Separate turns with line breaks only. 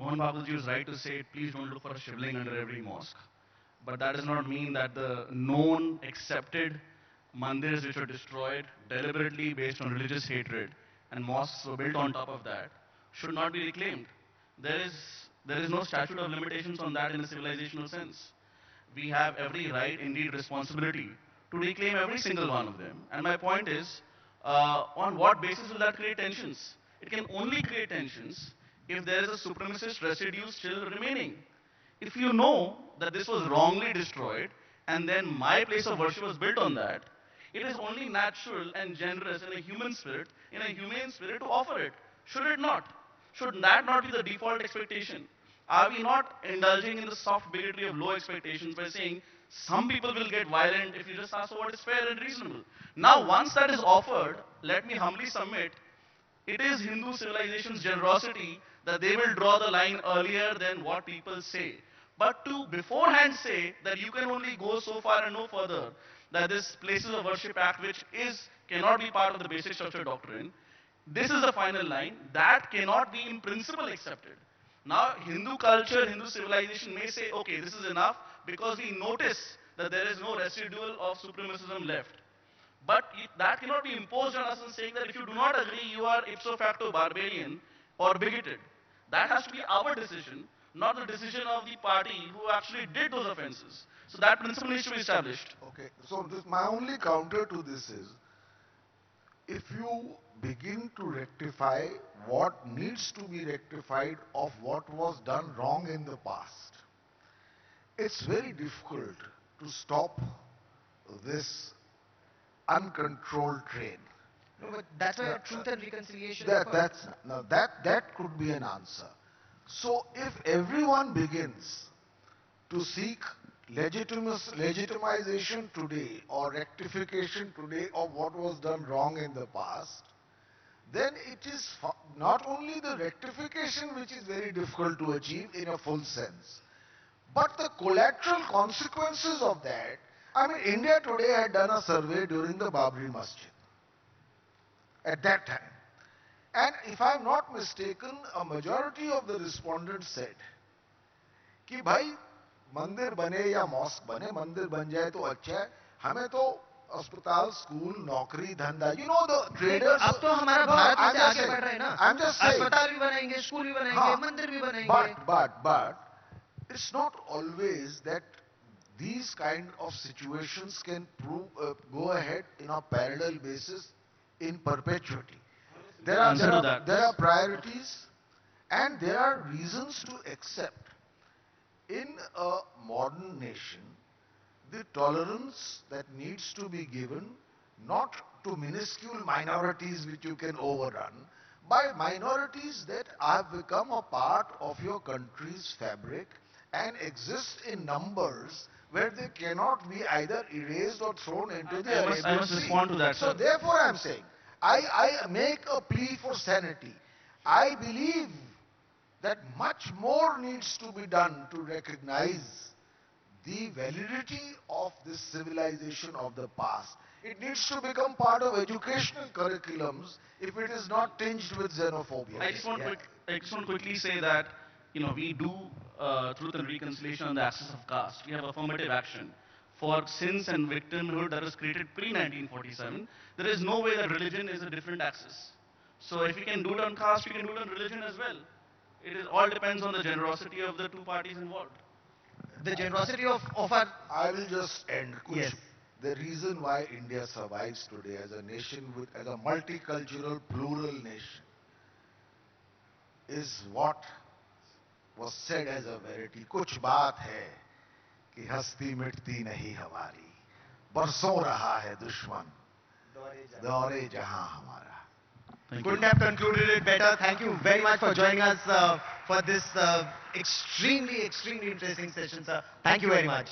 Mohan Babuji was right to say, please don't look for a shivling under every mosque. But that does not mean that the known, accepted mandirs which were destroyed deliberately based on religious hatred and mosques were built on top of that should not be reclaimed. There is, there is no statute of limitations on that in a civilizational sense. We have every right, indeed responsibility, to reclaim every single one of them. And my point is, on what basis will that create tensions? It can only create tensions if there is a supremacist residue still remaining. If you know that this was wrongly destroyed and then my place of worship was built on that, it is only natural and generous in a human spirit, in a humane spirit to offer it. Should it not? Should that not be the default expectation? Are we not indulging in the soft bigotry of low expectations by saying some people will get violent if you just ask for what is fair and reasonable? Now, once that is offered, let me humbly submit, it is Hindu civilization's generosity that they will draw the line earlier than what people say. But to beforehand say that you can only go so far and no further, that this Places of Worship Act, which cannot be part of the basic structure doctrine, this is the final line, that cannot be in principle accepted. Now, Hindu culture, Hindu civilization may say, okay, this is enough because we notice that there is no residual of supremacism left. But that cannot be imposed on us in saying that if you do not agree, you are ipso facto barbarian or bigoted. That has to be our decision, not the decision of the party who actually did those offenses. So that principle needs to be established.
Okay, so my only counter to this is, if you begin to rectify what needs to be rectified of what was done wrong in the past, it's very difficult to stop this uncontrolled train.
No, but that's why truth and reconciliation.
That could be an answer. So if everyone begins to seek legitimization today or rectification today of what was done wrong in the past, then it is not only the rectification which is very difficult to achieve in a full sense, but the collateral consequences of that. I mean, India Today had done a survey during the Babri Masjid at that time. And if I am not mistaken, a majority of the respondents said कि भाई मंदिर बने या mask बने, मंदिर बन जाए तो अच्छा है, हमें तो अस्पताल, स्कूल, नौकरी, धंधा, you know the traders.
अब तो हमारा भारत में आगे बढ़ रहा है ना,
I'm just saying,
अस्पताल भी बनाएंगे, स्कूल भी बनाएंगे, मंदिर भी बनाएंगे.
But it's not always that these kind of situations can go ahead in a parallel basis in perpetuity. There are priorities and there are reasons to accept in a modern nation the tolerance that needs to be given, not to minuscule minorities which you can overrun, by minorities that have become a part of your country's fabric and exist in numbers where they cannot be either erased or thrown into the Arabian Sea.
I must respond to that,
So
sir.
therefore I am saying, I make a plea for sanity. I believe that much more needs to be done to recognize the validity of this civilization of the past. It needs to become part of educational curriculums if it is not tinged with xenophobia.
I just want to quickly say that, we do truth and reconciliation on the axis of caste. We have affirmative action for sins and victimhood that was created pre-1947. There is no way that religion is a different axis. So if we can do it on caste, we can do it on religion as well. All depends on the generosity of the two parties involved.
The generosity of our...
I will just end.
Yes.
The reason why India survives today as a nation, as a multicultural, plural nation, is what was said as a verity. कुछ बात है कि हस्ती मिटती नहीं हमारी, बरसों रहा है दुश्मन, दौरे जहां हमारा.
Couldn't have concluded it better. Thank you very much for joining us for this extremely interesting session, sir. Thank you very much.